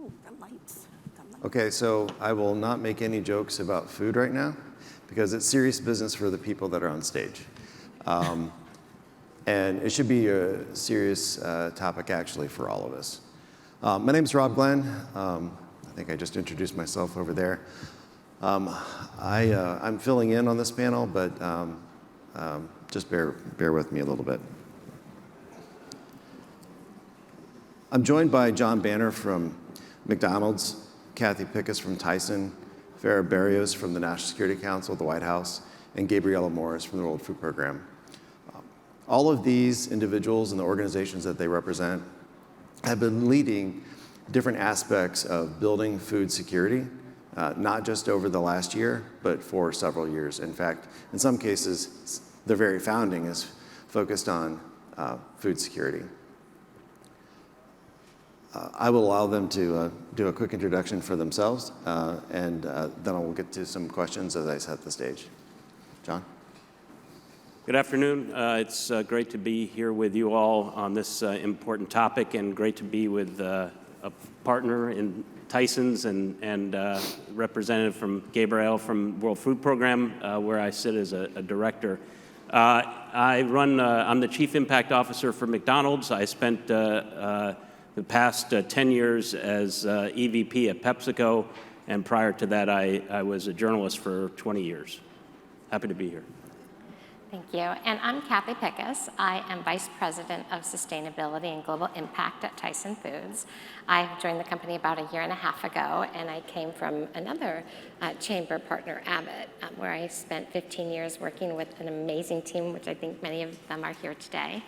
Oh, the lights. Okay, so I will not make any jokes about food right now because it's serious business for the people that are on stage. And it should be a serious topic actually for all of us. My name is Rob Glenn. I think I just introduced myself over there. I'm filling in on this panel, but just bear with me a little bit. I'm joined by John Banner from McDonald's, Kathy Pickus from Tyson, Farah Barrios from the National Security Council, the White House, and Gabriela Morris from the World Food Program. All of these individuals and the organizations that they represent have been leading different aspects of building food security, not just over the last year, but for several years. In fact, in some cases, their very founding is focused on food security. I will allow them to do a quick introduction for themselves, and then I will get to some questions as I set the stage. John? Good afternoon. It's great to be here with you all on this important topic, and great to be with a partner in Tyson's and representative from Gabriel from World Food Program, where I sit as a director. I'm the Chief Impact Officer for McDonald's. I spent the past 10 years as EVP at PepsiCo, and prior to that, I was a journalist for 20 years. Happy to be here. Thank you. And I'm Kathy Pickus. I am Vice President of Sustainability and Global Impact at Tyson Foods. I joined the company about a year and a half ago, and I came from another chamber partner, Abbott, where I spent 15 years working with an amazing team, which I think many of them are here today,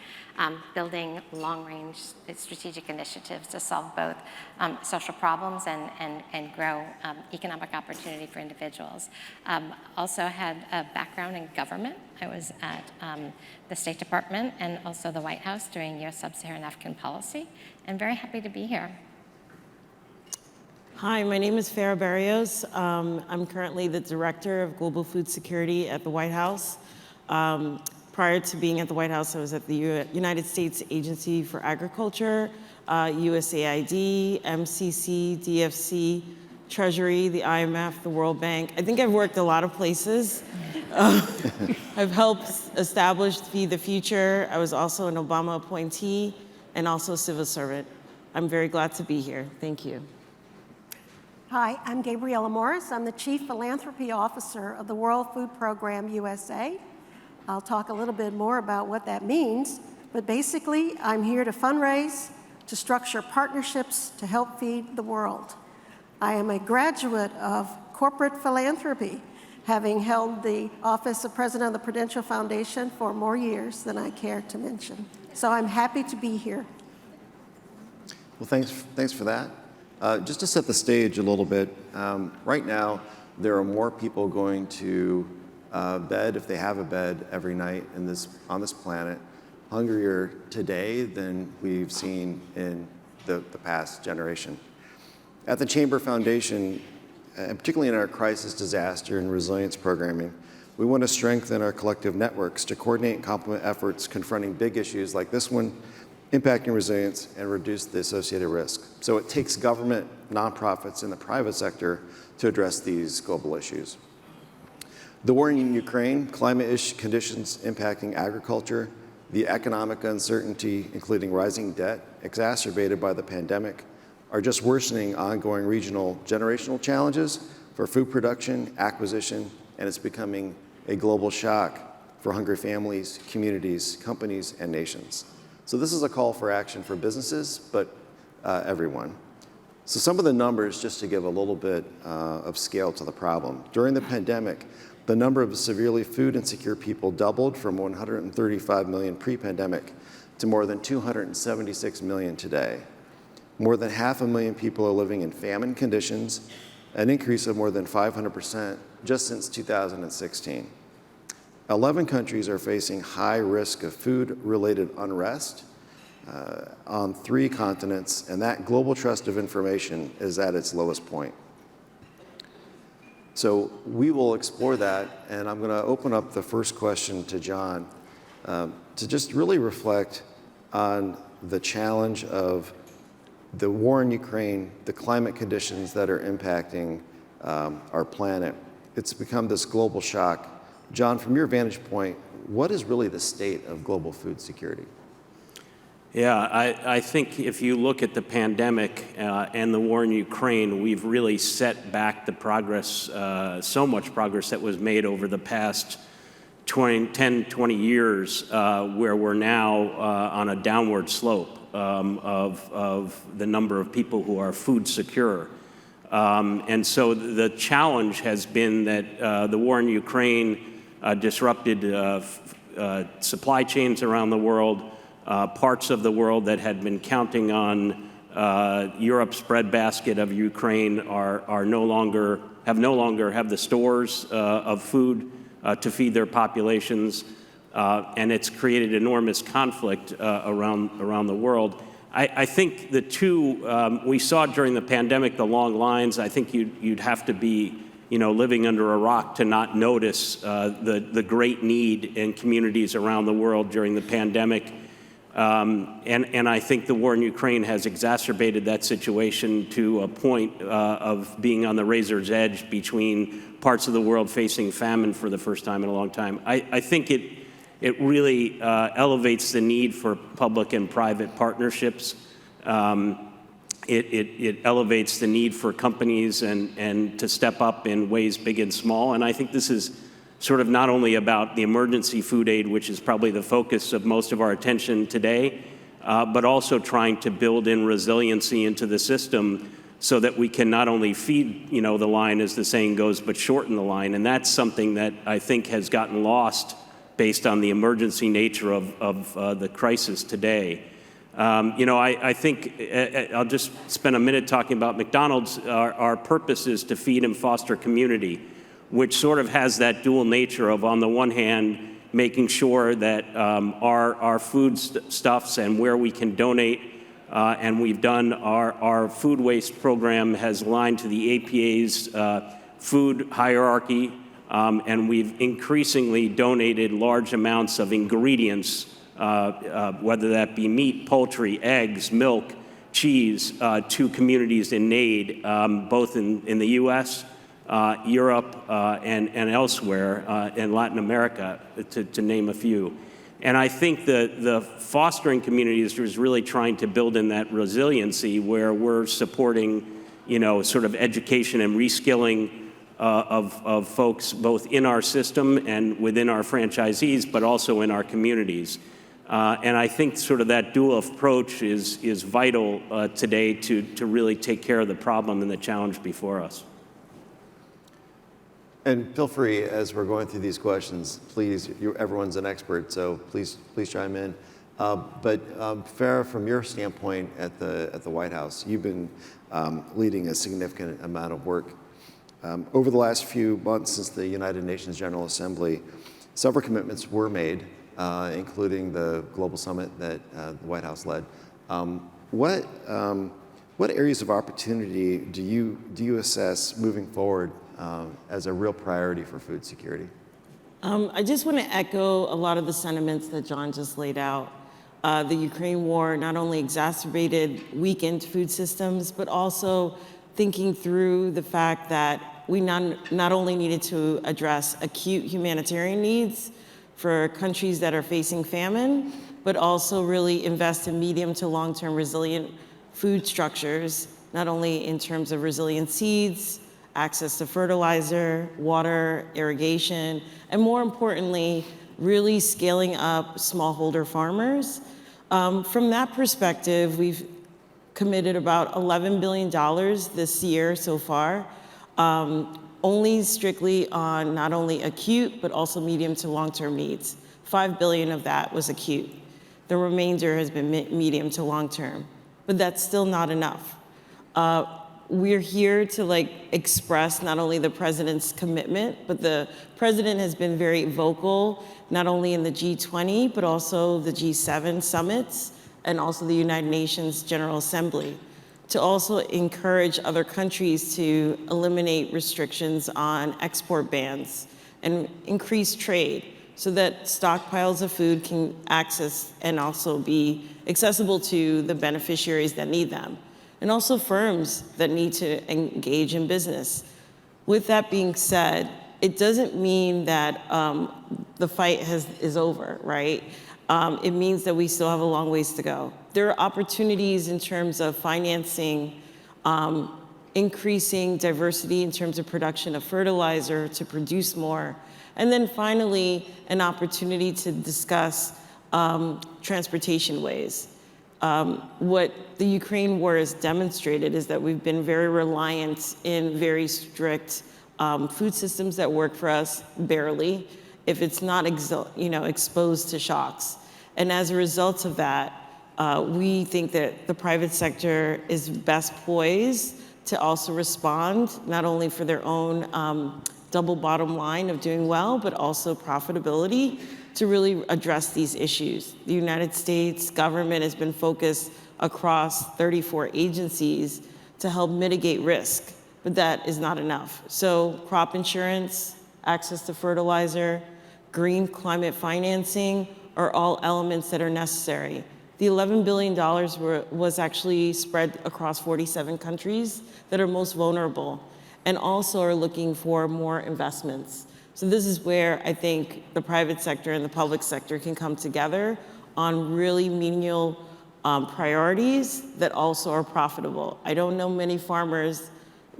building long-range strategic initiatives to solve both social problems and grow economic opportunity for individuals. Also had a background in government. I was at the State Department and also the White House doing U.S. Sub-Saharan African policy, and very happy to be here. Hi, my name is Farah Barrios. I'm currently the Director of Global Food Security at the White House. Prior to being at the White House, I was at the United States Agency for Agriculture, USAID, MCC, DFC, Treasury, the IMF, the World Bank. I think I've worked a lot of places. I've helped establish Feed the Future. I was also an Obama appointee and also a civil servant. I'm very glad to be here. Thank you. Hi, I'm Gabriela Morris. I'm the Chief Philanthropy Officer of the World Food Program USA. I'll talk a little bit more about what that means, but basically I'm here to fundraise, to structure partnerships to help feed the world. I am a graduate of corporate philanthropy, having held the office of President of the Prudential Foundation for more years than I care to mention. So I'm happy to be here. Well, thanks for that. Just to set the stage a little bit, right now there are more people going to bed, if they have a bed, every night on this planet, hungrier today than we've seen in the past generation. At the Chamber Foundation, and particularly in our crisis, disaster, and resilience programming, we want to strengthen our collective networks to coordinate and complement efforts confronting big issues like this one, impacting resilience, and reduce the associated risk. So it takes government, nonprofits, and the private sector to address these global issues. The war in Ukraine, climate conditions impacting agriculture, the economic uncertainty, including rising debt, exacerbated by the pandemic, are just worsening ongoing regional generational challenges for food production, acquisition, and it's becoming a global shock for hungry families, communities, companies, and nations. So this is a call for action for businesses, but everyone. So some of the numbers, just to give a little bit of scale to the problem. During the pandemic, the number of severely food insecure people doubled from 135 million pre-pandemic to more than 276 million today. More than 500,000 people are living in famine conditions, an increase of more than 500% just since 2016. 11 countries are facing high risk of food-related unrest on 3 continents, and that global trust of information is at its lowest point. So we will explore that, and I'm going to open up the first question to John to just really reflect on the challenge of the war in Ukraine, the climate conditions that are impacting our planet, it's become this global shock. John, from your vantage point, what is really the state of global food security? Yeah, I think if you look at the pandemic and the war in Ukraine, we've really set back the progress, so much progress that was made over the past 10, 20 years, where we're now on a downward slope of the number of people who are food secure. And so the challenge has been that the war in Ukraine disrupted supply chains around the world. Parts of the world that had been counting on Europe's breadbasket of Ukraine have no longer have the stores of food to feed their populations, and it's created enormous conflict around the world. I think the two we saw during the pandemic, the long lines. I think you'd have to be living under a rock to not notice the great need in communities around the world during the pandemic. And I think the war in Ukraine has exacerbated that situation to a point of being on the razor's edge between parts of the world facing famine for the first time in a long time. I think it really elevates the need for public and private partnerships. It elevates the need for companies and to step up in ways big and small. And I think this is sort of not only about the emergency food aid, which is probably the focus of most of our attention today, but also trying to build in resiliency into the system so that we can not only feed, the line, as the saying goes, but shorten the line. And that's something that I think has gotten lost based on the emergency nature of the crisis today. I think I'll just spend a minute talking about McDonald's. Our purpose is to feed and foster community, which sort of has that dual nature of, on the one hand, making sure that our food stuffs and where we can donate, and we've done our food waste program has aligned to the APA's food hierarchy, and we've increasingly donated large amounts of ingredients, whether that be meat, poultry, eggs, milk, cheese, to communities in need, both in the U.S., Europe, and elsewhere in Latin America, to name a few. And I think the fostering communities is really trying to build in that resiliency where we're supporting, sort of education and reskilling of folks both in our system and within our franchisees, but also in our communities. And I think sort of that dual approach is vital today to really take care of the problem and the challenge before us. And feel free, as we're going through these questions, please, everyone's an expert, so please chime in. But Farah, from your standpoint at the White House, you've been leading a significant amount of work. Over the last few months since the United Nations General Assembly, several commitments were made, including the Global Summit that the White House led. What areas of opportunity do you assess moving forward as a real priority for food security? I just want to echo a lot of the sentiments that John just laid out. The Ukraine war not only exacerbated weakened food systems, but also thinking through the fact that we not only needed to address acute humanitarian needs for countries that are facing famine, but also really invest in medium to long-term resilient food structures, not only in terms of resilient seeds, access to fertilizer, water, irrigation, and more importantly, really scaling up smallholder farmers. From that perspective, we've committed about $11 billion this year so far, only strictly on not only acute, but also medium to long-term needs. $5 billion of that was acute. The remainder has been medium to long-term, but that's still not enough. We're here to express not only the president's commitment, but the president has been very vocal, not only in the G20, but also the G7 summits, and also the United Nations General Assembly, to also encourage other countries to eliminate restrictions on export bans and increase trade so that stockpiles of food can access and also be accessible to the beneficiaries that need them. and also firms that need to engage in business. With that being said, it doesn't mean that the fight is over, right? It means that we still have a long ways to go. There are opportunities in terms of financing, increasing diversity in terms of production of fertilizer to produce more, and then finally, an opportunity to discuss transportation ways. What the Ukraine war has demonstrated is that we've been very reliant in very strict food systems that work for us barely, if it's not exposed to shocks. And as a result of that, we think that the private sector is best poised to also respond, not only for their own double bottom line of doing well, but also profitability to really address these issues. The United States government has been focused across 34 agencies to help mitigate risk, but that is not enough. So crop insurance, access to fertilizer, green climate financing are all elements that are necessary. The $11 billion was actually spread across 47 countries that are most vulnerable and also are looking for more investments. So this is where I think the private sector and the public sector can come together on really menial priorities that also are profitable. I don't know many farmers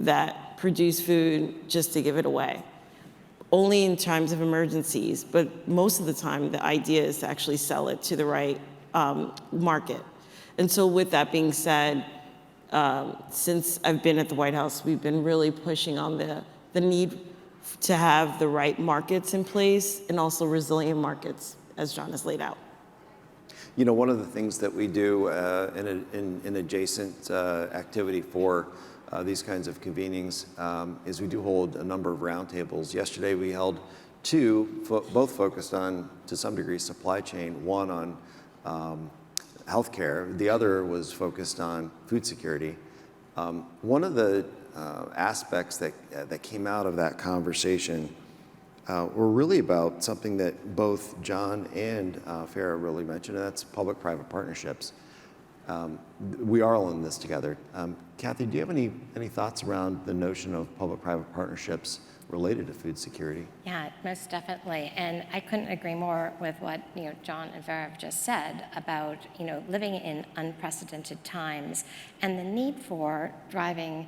that produce food just to give it away, only in times of emergencies, but most of the time the idea is to actually sell it to the right market. And so with that being said, since I've been at the White House, we've been really pushing on the need to have the right markets in place and also resilient markets, as John has laid out. You know, one of the things that we do in adjacent activity for these kinds of convenings is we do hold a number of roundtables. Yesterday we held two, both focused on, to some degree, supply chain, one on healthcare, the other was focused on food security. One of the aspects that came out of that conversation were really about something that both John and Farah really mentioned, and that's public-private partnerships. We are all in this together. Kathy, do you have any thoughts around the notion of public-private partnerships related to food security? Yeah, most definitely. And I couldn't agree more with what John and Farah have just said about living in unprecedented times and the need for driving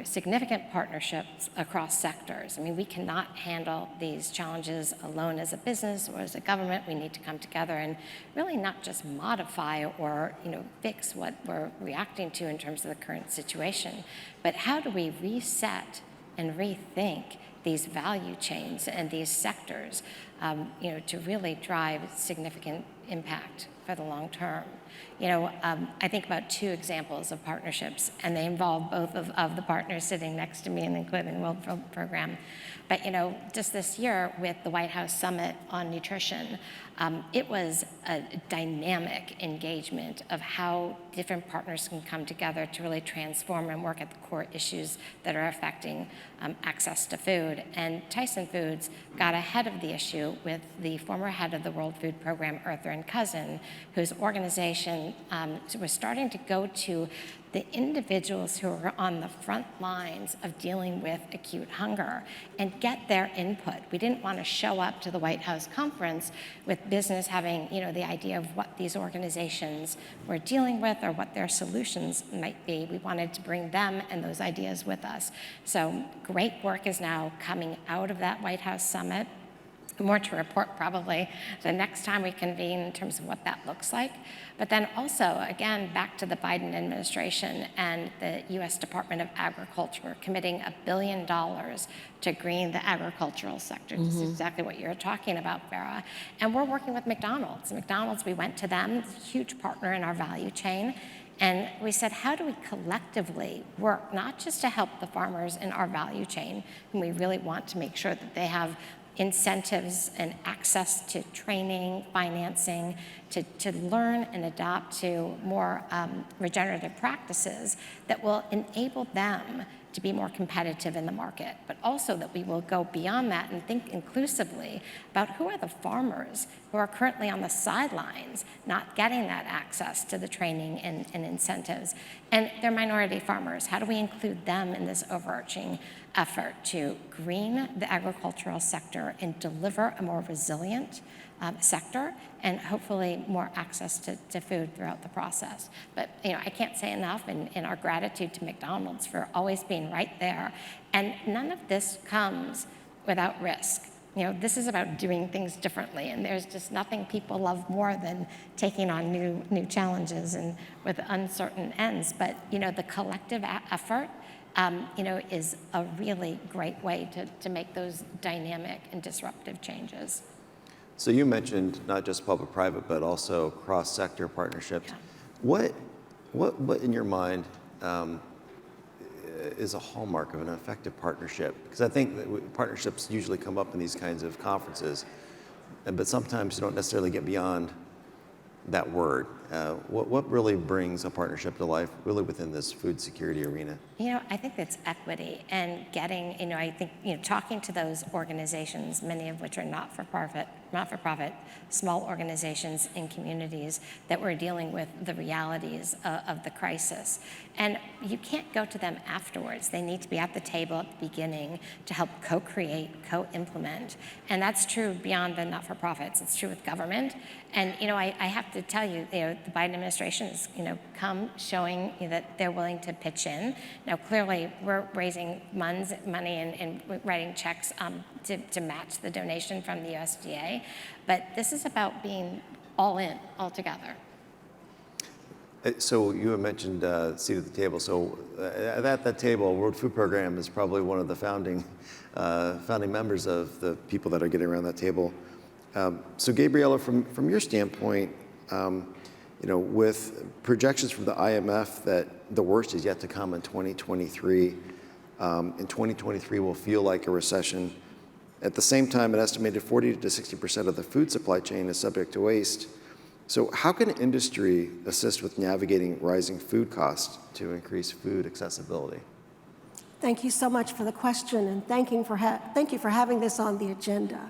significant partnerships across sectors. I mean, we cannot handle these challenges alone as a business or as a government. We need to come together and really not just modify or fix what we're reacting to in terms of the current situation, but how do we reset and rethink these value chains and these sectors, to really drive significant impact for the long term. I think about two examples of partnerships, and they involve both of the partners sitting next to me, and including the World Food Program. But just this year with the White House Summit on Nutrition, it was a dynamic engagement of how different partners can come together to really transform and work at the core issues that are affecting access to food. And Tyson Foods got ahead of the issue with the former head of the World Food Program, Earther & Cousin, whose organization was starting to go to the individuals who are on the front lines of dealing with acute hunger and get their input. We didn't want to show up to the White House conference with business having, the idea of what these organizations were dealing with or what their solutions might be. We wanted to bring them and those ideas with us. So great work is now coming out of that White House Summit. More to report probably the next time we convene in terms of what that looks like. But then also, again, back to the Biden administration and the U.S. Department of Agriculture committing $1 billion to green the agricultural sector. This is exactly what you're talking about, Farah. And we're working with McDonald's. McDonald's, we went to them, a huge partner in our value chain. And we said, how do we collectively work, not just to help the farmers in our value chain, whom we really want to make sure that they have incentives and access to training, financing, to learn and adopt to more regenerative practices that will enable them to be more competitive in the market, but also that we will go beyond that and think inclusively about who are the farmers who are currently on the sidelines, not getting that access to the training and incentives. And they're minority farmers. How do we include them in this overarching effort to green the agricultural sector and deliver a more resilient sector and hopefully more access to food throughout the process? But I can't say enough in our gratitude to McDonald's for always being right there. And none of this comes without risk. This is about doing things differently, and there's just nothing people love more than taking on new challenges and with uncertain ends. But the collective effort, is a really great way to make those dynamic and disruptive changes. So you mentioned not just public-private, but also cross-sector partnerships. Yeah. What in your mind is a hallmark of an effective partnership? Because I think that partnerships usually come up in these kinds of conferences, but sometimes you don't necessarily get beyond that word. What really brings a partnership to life really within this food security arena? I think that's equity and getting, I think, talking to those organizations, many of which are not-for-profit, small organizations in communities that were dealing with the realities of the crisis. And you can't go to them afterwards. They need to be at the table at the beginning to help co-create, co-implement. And that's true beyond the not-for-profits. It's true with government. And, I have to tell you, the Biden administration has, come showing that they're willing to pitch in. Now, clearly, we're raising money and writing checks to match the donation from the USDA. But this is about being all in, all together. So you had mentioned seat at the table. So at that table, World Food Program is probably one of the founding members of the people that are getting around that table. So Gabriela, from your standpoint, with projections from the IMF that the worst is yet to come in 2023, and 2023 will feel like a recession. At the same time, an estimated 40 to 60% of the food supply chain is subject to waste. So how can industry assist with navigating rising food costs to increase food accessibility? Thank you so much for the question, and thank you for having this on the agenda.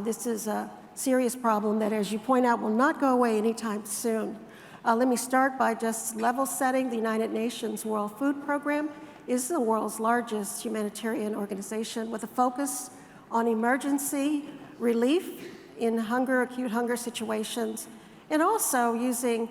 This is a serious problem that, as you point out, will not go away anytime soon. Let me start by just level setting. The United Nations World Food Program is the world's largest humanitarian organization with a focus on emergency relief in acute hunger situations, and also using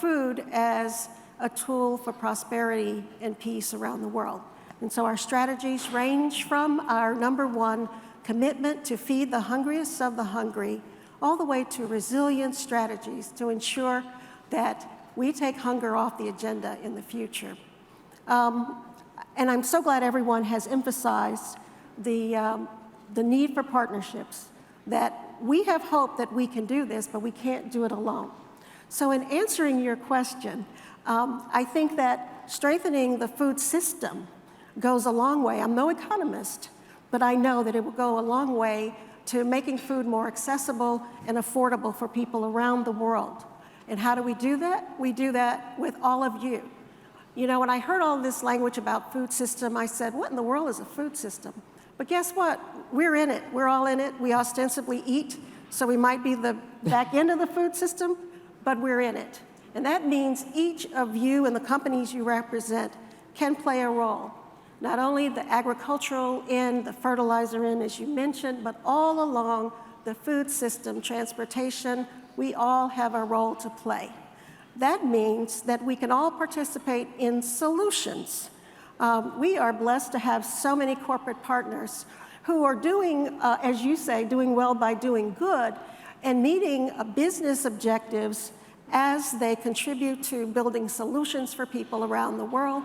food as a tool for prosperity and peace around the world. And so our strategies range from our number one commitment to feed the hungriest of the hungry, all the way to resilient strategies to ensure that we take hunger off the agenda in the future. And I'm so glad everyone has emphasized the need for partnerships, that we have hope that we can do this, but we can't do it alone. So in answering your question, I think that strengthening the food system goes a long way. I'm no economist, but I know that it will go a long way to making food more accessible and affordable for people around the world. And how do we do that? We do that with all of you. When I heard all this language about food system, I said, what in the world is a food system? But guess what? We're in it. We're all in it. We ostensibly eat, so we might be the back end of the food system, but we're in it. And that means each of you and the companies you represent can play a role. Not only the agricultural end, the fertilizer end, as you mentioned, but all along the food system, transportation, we all have a role to play. That means that we can all participate in solutions. We are blessed to have so many corporate partners who are doing, as you say, doing well by doing good and meeting business objectives as they contribute to building solutions for people around the world.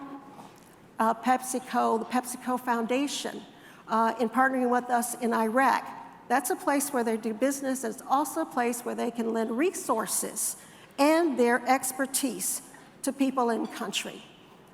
PepsiCo, the PepsiCo Foundation, in partnering with us in Iraq. That's a place where they do business, and it's also a place where they can lend resources and their expertise to people in country.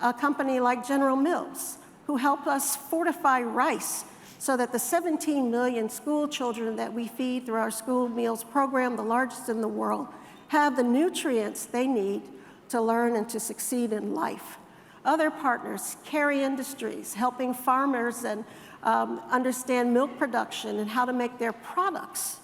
A company like General Mills, who helped us fortify rice so that the 17 million school children that we feed through our school meals program, the largest in the world, have the nutrients they need to learn and to succeed in life. Other partners, Kerry Industries, helping farmers and understand milk production and how to make their products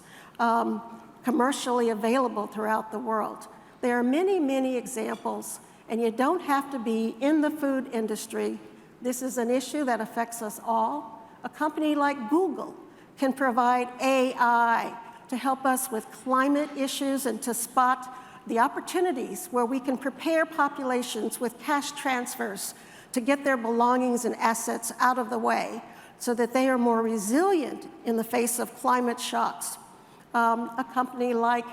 commercially available throughout the world. There are many, many examples, and you don't have to be in the food industry. This is an issue that affects us all. A company like Google can provide AI to help us with climate issues and to spot the opportunities where we can prepare populations with cash transfers to get their belongings and assets out of the way so that they are more resilient in the face of climate shocks. A company like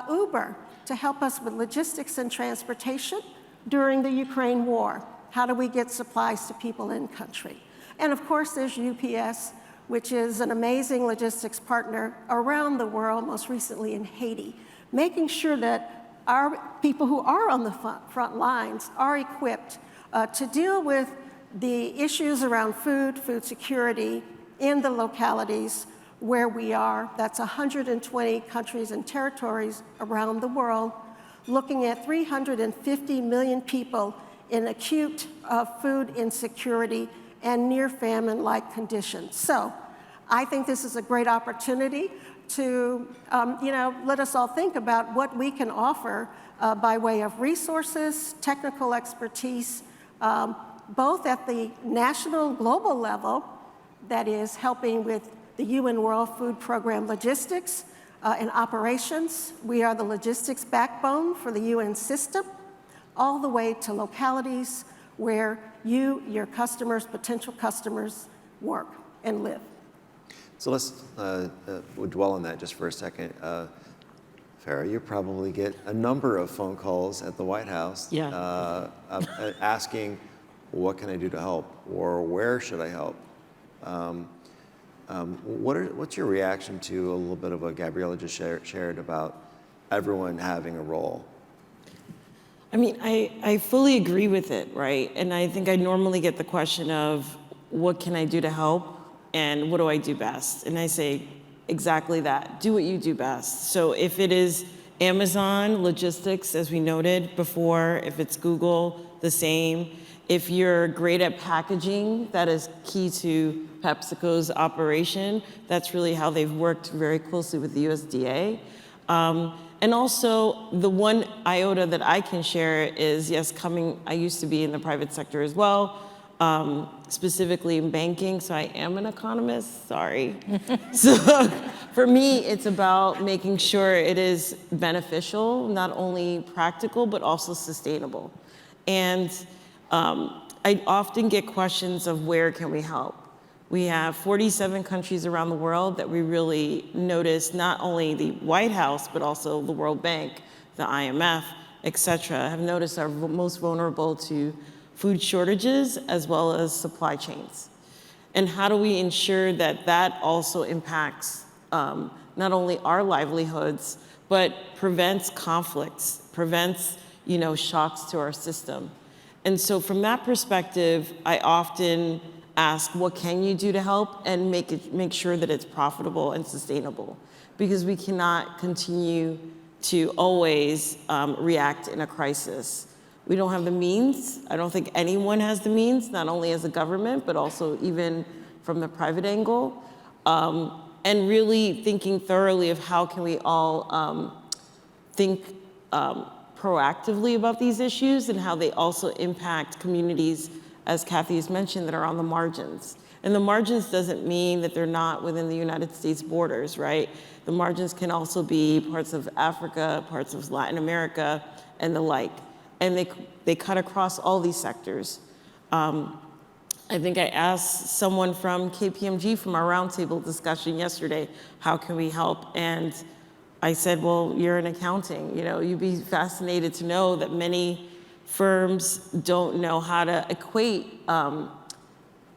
Uber to help us with logistics and transportation during the Ukraine war. How do we get supplies to people in country? And of course, there's UPS, which is an amazing logistics partner around the world, most recently in Haiti, making sure that our people who are on the front lines are equipped to deal with the issues around food security in the localities where we are. That's 120 countries and territories around the world, looking at 350 million people in acute food insecurity and near famine-like conditions. So I think this is a great opportunity to let us all think about what we can offer by way of resources, technical expertise, both at the national, global level, that is helping with the UN World Food Program logistics and operations. We are the logistics backbone for the UN system, all the way to localities where you, your customers, potential customers, work and live. So let's we'll dwell on that just for a second. Farah, you probably get a number of phone calls at the White House asking, what can I do to help? Or where should I help? What's your reaction to a little bit of what Gabriela just shared about everyone having a role? I mean, I fully agree with it, right? And I think I normally get the question of, what can I do to help? And what do I do best? And I say exactly that. Do what you do best. So if it is Amazon logistics, as we noted before, if it's Google, the same. If you're great at packaging, that is key to PepsiCo's operation. That's really how they've worked very closely with the USDA. And also, the one iota that I can share is, yes, I used to be in the private sector as well, specifically in banking, so I am an economist, sorry. So for me, it's about making sure it is beneficial, not only practical, but also sustainable. And I often get questions of where can we help? We have 47 countries around the world that we really notice, not only the White House, but also the World Bank, the IMF, et cetera, have noticed are most vulnerable to food shortages as well as supply chains. And how do we ensure that that also impacts not only our livelihoods, but prevents conflicts, prevents shocks to our system. And so from that perspective, I often ask, what can you do to help, and make sure that it's profitable and sustainable, because we cannot continue to always react in a crisis. We don't have the means. I don't think anyone has the means, not only as a government, but also even from the private angle. And really thinking thoroughly of how can we all think proactively about these issues and how they also impact communities, as Kathy has mentioned, that are on the margins. And the margins doesn't mean that they're not within the United States borders, right? The margins can also be parts of Africa, parts of Latin America, and the like. And they cut across all these sectors. I think I asked someone from KPMG from our roundtable discussion yesterday, how can we help? And I said, well, you're in accounting. You'd be fascinated to know that many firms don't know how to equate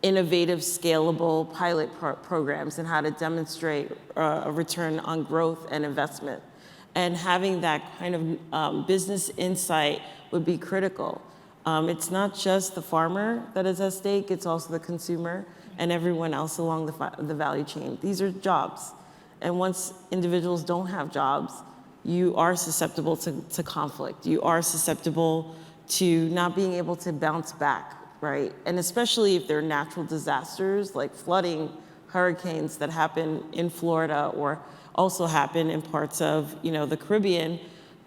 innovative, scalable pilot programs and how to demonstrate a return on growth and investment. And having that kind of business insight would be critical. It's not just the farmer that is at stake, it's also the consumer and everyone else along the value chain. These are jobs. And once individuals don't have jobs, you are susceptible to conflict. You are susceptible to not being able to bounce back, right? And especially if there are natural disasters like flooding, hurricanes that happen in Florida or also happen in parts of, the Caribbean.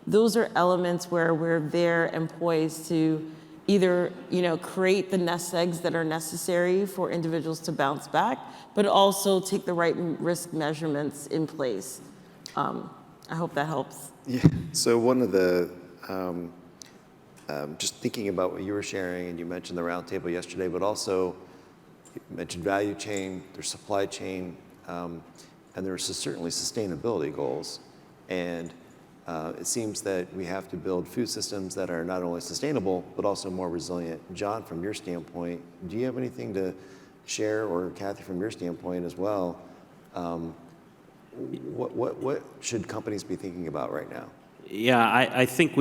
Those are elements where we're there and poised to either, create the nest eggs that are necessary for individuals to bounce back, but also take the right risk measurements in place. I hope that helps. Yeah. So one of the, just thinking about what you were sharing, and you mentioned the roundtable yesterday, but also you mentioned value chain, there's supply chain, and there's certainly sustainability goals. And it seems that we have to build food systems that are not only sustainable, but also more resilient. John, from your standpoint, do you have anything to share, or Kathy, from your standpoint as well? What should companies be thinking about right now? Yeah, I think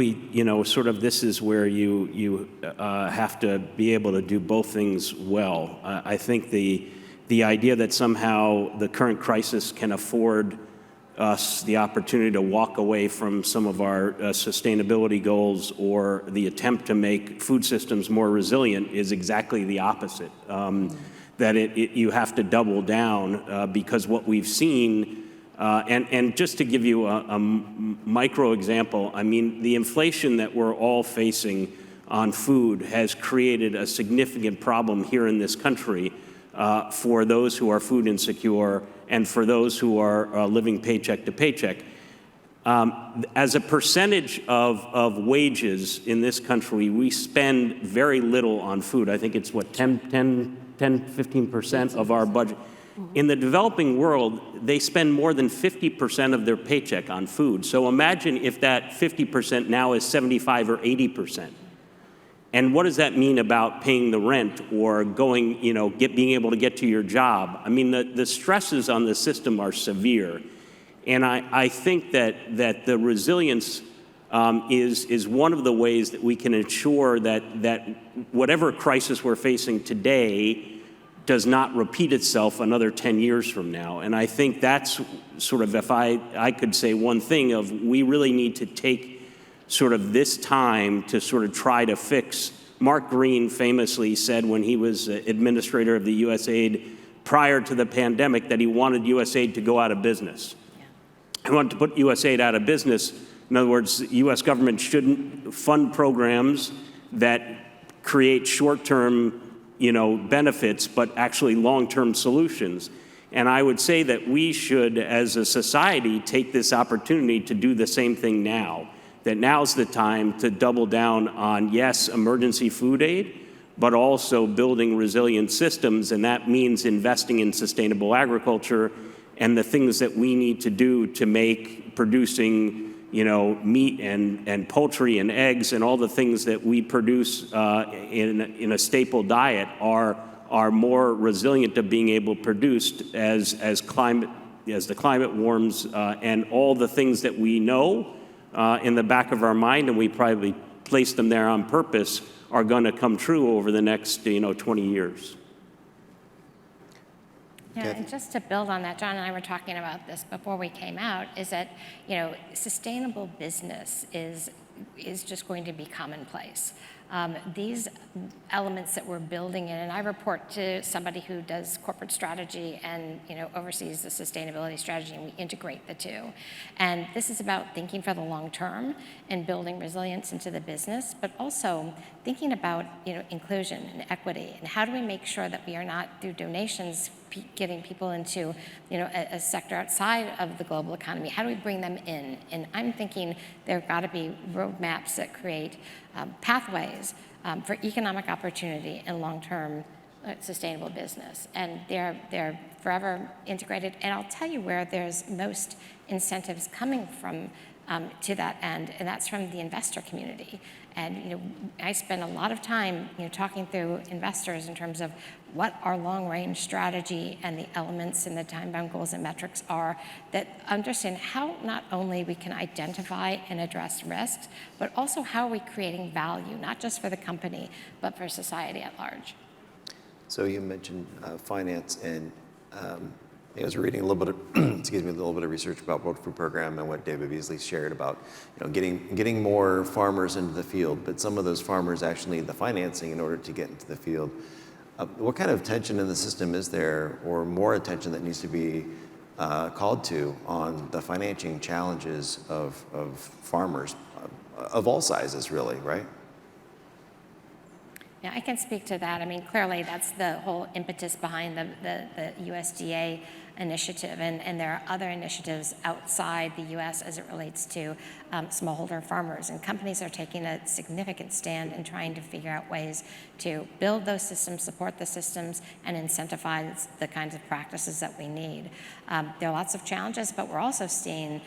sort of this is where you have to be able to do both things well. I think the idea that somehow the current crisis can afford us the opportunity to walk away from some of our sustainability goals or the attempt to make food systems more resilient is exactly the opposite. That you have to double down because what we've seen, and just to give you a micro example, I mean, the inflation that we're all facing on food has created a significant problem here in this country for those who are food insecure and for those who are living paycheck to paycheck. As a percentage of wages in this country, we spend very little on food. I think it's 15% of our budget. In the developing world, they spend more than 50% of their paycheck on food. So imagine if that 50% now is 75 or 80%. And what does that mean about paying the rent or going, being able to get to your job? I mean, the stresses on the system are severe. And I think that the resilience is one of the ways that we can ensure that whatever crisis we're facing today does not repeat itself another 10 years from now. And I think that's sort of, if I could say one thing, of we really need to take sort of this time to sort of try to fix. Mark Green famously said when he was administrator of the USAID prior to the pandemic that he wanted USAID to go out of business. He wanted to put USAID out of business. In other words, the US government shouldn't fund programs that create short-term benefits, but actually long-term solutions. And I would say that we should, as a society, take this opportunity to do the same thing now. That now's the time to double down on, yes, emergency food aid, but also building resilient systems, and that means investing in sustainable agriculture and the things that we need to do to make producing meat and poultry and eggs and all the things that we produce in a staple diet are more resilient to being able to produce as the climate warms, and all the things that we know in the back of our mind, and we probably place them there on purpose, are going to come true over the next 20 years. Yeah, and just to build on that, John and I were talking about this before we came out, is that, sustainable business is just going to be commonplace. These elements that we're building in, and I report to somebody who does corporate strategy and oversees the sustainability strategy, and we integrate the two. And this is about thinking for the long term and building resilience into the business, but also thinking about inclusion and equity, and how do we make sure that we are not, through donations, getting people into a sector outside of the global economy. How do we bring them in? And I'm thinking there have got to be roadmaps that create pathways for economic opportunity and long-term sustainable business. And they're forever integrated. And I'll tell you where there's most incentives coming from to that end, and that's from the investor community. And I spend a lot of time talking through investors in terms of what our long-range strategy and the elements and the time-bound goals and metrics are, that understand how not only we can identify and address risks, but also how are we creating value, not just for the company, but for society at large. So you mentioned finance, and I was reading a little bit of, excuse me, a little bit of research about World Food Program and what David Beasley shared about, getting more farmers into the field, but some of those farmers actually need the financing in order to get into the field. What kind of tension in the system is there, or more attention that needs to be called to on the financing challenges of farmers of all sizes, really, right? Yeah, I can speak to that. I mean, clearly that's the whole impetus behind the USDA initiative, and there are other initiatives outside the U.S. as it relates to smallholder farmers, and companies are taking a significant stand in trying to figure out ways to build those systems, support the systems, and incentivize the kinds of practices that we need. There are lots of challenges, but we're also seeing,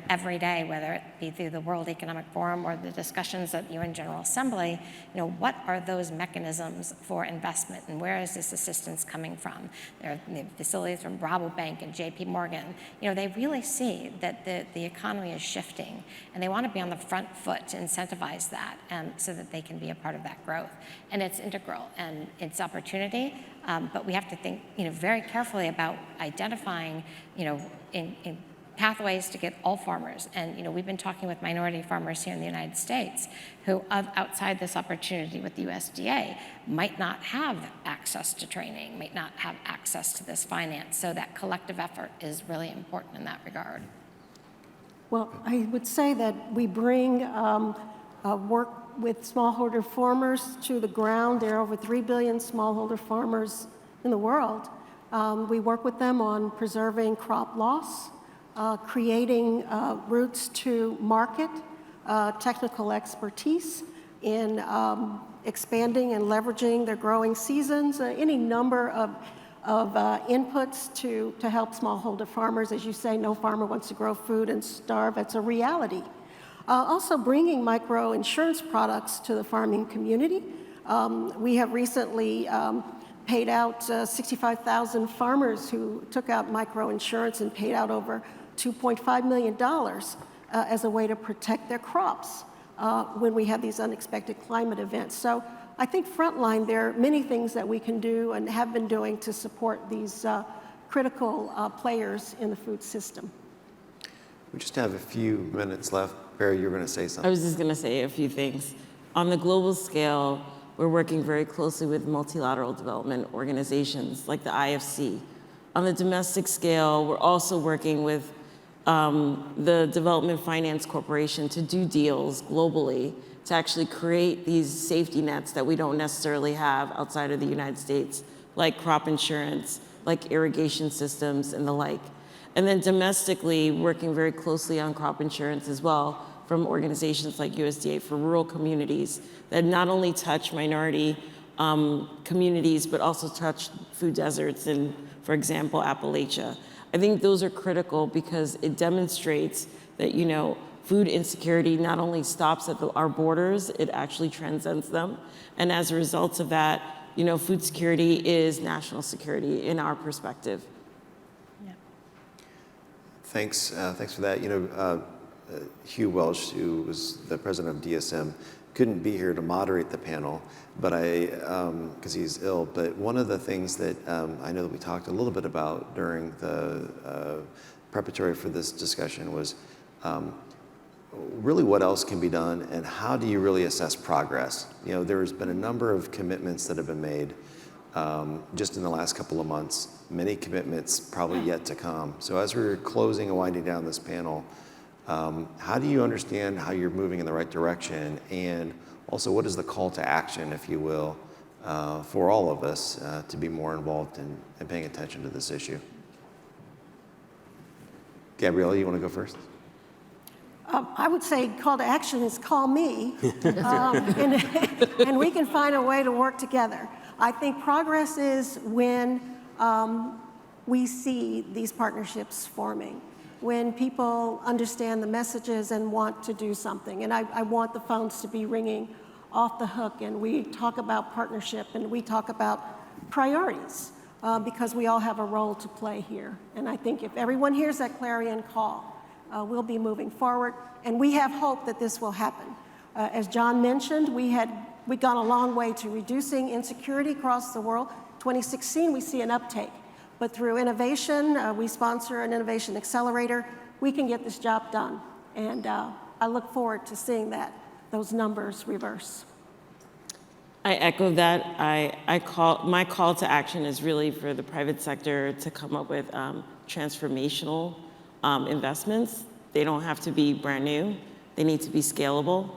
every day, whether it be through the World Economic Forum or the discussions at the UN General Assembly, what are those mechanisms for investment, and where is this assistance coming from? There are facilities from Rabobank and JP Morgan. They really see that the economy is shifting, and they want to be on the front foot to incentivize that, so that they can be a part of that growth. And it's integral, and it's opportunity, but we have to think very carefully about identifying in pathways to get all farmers. And we've been talking with minority farmers here in the United States who, outside this opportunity with the USDA, might not have access to training, might not have access to this finance. So that collective effort is really important in that regard. Well, I would say that we bring work with smallholder farmers to the ground. There are over 3 billion smallholder farmers in the world. We work with them on preserving crop loss, creating routes to market, technical expertise in expanding and leveraging their growing seasons, any number of inputs to help smallholder farmers. As you say, no farmer wants to grow food and starve. It's a reality. Also bringing micro insurance products to the farming community. We have recently paid out 65,000 farmers who took out micro insurance and paid out over $2.5 million as a way to protect their crops when we have these unexpected climate events. So I think frontline, there are many things that we can do and have been doing to support these critical players in the food system. We just have a few minutes left. Barry, you're going to say something. I was just going to say a few things. On the global scale, we're working very closely with multilateral development organizations like the IFC. On the domestic scale, we're also working with the Development Finance Corporation to do deals globally to actually create these safety nets that we don't necessarily have outside of the United States, like crop insurance, like irrigation systems, and the like. And then domestically, working very closely on crop insurance as well from organizations like USDA for rural communities that not only touch minority communities, but also touch food deserts in, for example, Appalachia. I think those are critical because it demonstrates that, food insecurity not only stops at our borders, it actually transcends them. And as a result of that, food security is national security in our perspective. Yeah. Thanks for that. Hugh Welsh, who was the president of DSM, couldn't be here to moderate the panel, but because he's ill. But one of the things that I know that we talked a little bit about during the preparatory for this discussion was really what else can be done, and how do you really assess progress? There's been a number of commitments that have been made just in the last couple of months. Many commitments probably yet to come. So as we're closing and winding down this panel, how do you understand how you're moving in the right direction, and also what is the call to action, if you will, for all of us to be more involved in paying attention to this issue? Gabriella, you want to go first? I would say call to action is call me, and we can find a way to work together. I think progress is when we see these partnerships forming, when people understand the messages and want to do something. And I want the phones to be ringing off the hook, and we talk about partnership, and we talk about priorities, because we all have a role to play here. And I think if everyone hears that clarion call, we'll be moving forward, and we have hope that this will happen. As John mentioned, we've gone a long way to reducing insecurity across the world. 2016, we see an uptake. But through innovation, we sponsor an innovation accelerator, we can get this job done. And I look forward to seeing those numbers reverse. I echo that. My call to action is really for the private sector to come up with transformational investments. They don't have to be brand new. They need to be scalable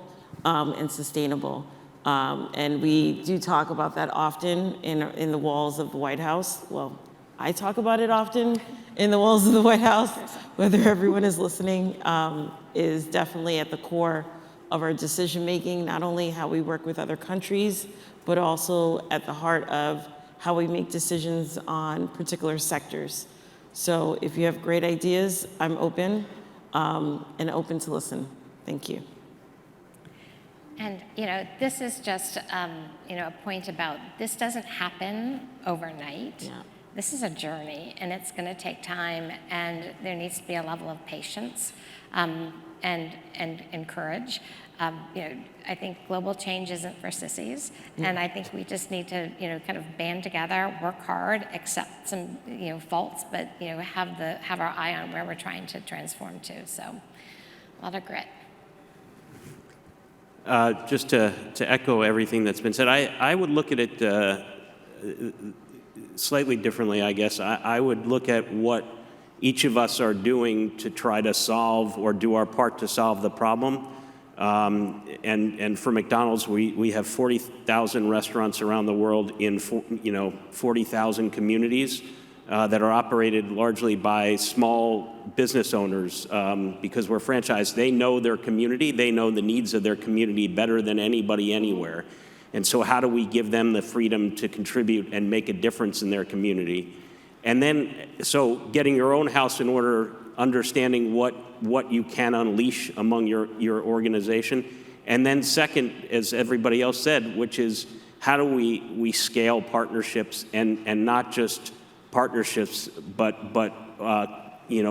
and sustainable. And we do talk about that often in the walls of the White House. Well, I talk about it often in the walls of the White House. Whether everyone is listening is definitely at the core of our decision making, not only how we work with other countries, but also at the heart of how we make decisions on particular sectors. So if you have great ideas, I'm open and open to listen. Thank you. And, this is just, a point about this doesn't happen overnight. Yeah. This is a journey, and it's going to take time, and there needs to be a level of patience and courage. I think global change isn't for sissies, and I think we just need to, kind of band together, work hard, accept some, faults, but have our eye on where we're trying to transform to. So, a lot of grit. Just to echo everything that's been said, I would look at it slightly differently, I guess. I would look at what each of us are doing to try to solve or do our part to solve the problem. And for McDonald's, we have 40,000 restaurants around the world in 40,000 communities that are operated largely by small business owners because we're franchised. They know their community. They know the needs of their community better than anybody anywhere. And so how do we give them the freedom to contribute and make a difference in their community? And then, so getting your own house in order, understanding what you can unleash among your organization. And then second, as everybody else said, which is how do we scale partnerships and not just partnerships, but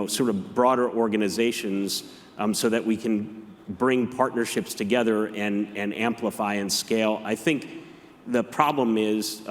sort of broader organizations so that we can bring partnerships together and amplify and scale. I think the problem is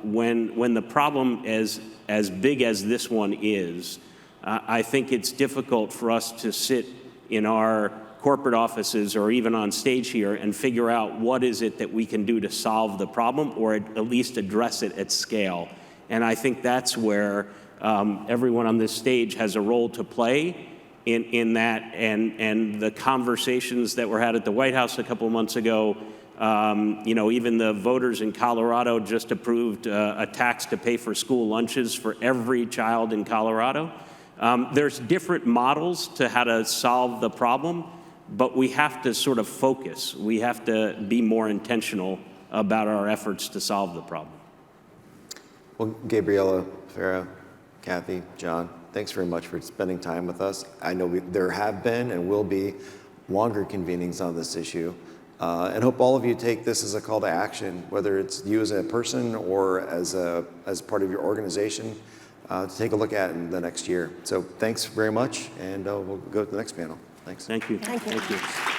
when the problem is as big as this one is, I think it's difficult for us to sit in our corporate offices or even on stage here and figure out what is it that we can do to solve the problem or at least address it at scale. And I think that's where everyone on this stage has a role to play in that, and the conversations that were had at the White House a couple of months ago, even the voters in Colorado just approved a tax to pay for school lunches for every child in Colorado. There's different models to how to solve the problem, but we have to sort of focus. We have to be more intentional about our efforts to solve the problem. Well, Gabriela, Farah, Kathy, John, thanks very much for spending time with us. I know there have been and will be longer convenings on this issue, and hope all of you take this as a call to action, whether it's you as a person or as part of your organization, to take a look at in the next year. So thanks very much, and we'll go to the next panel. Thanks. Thank you. Thank you. Thank you.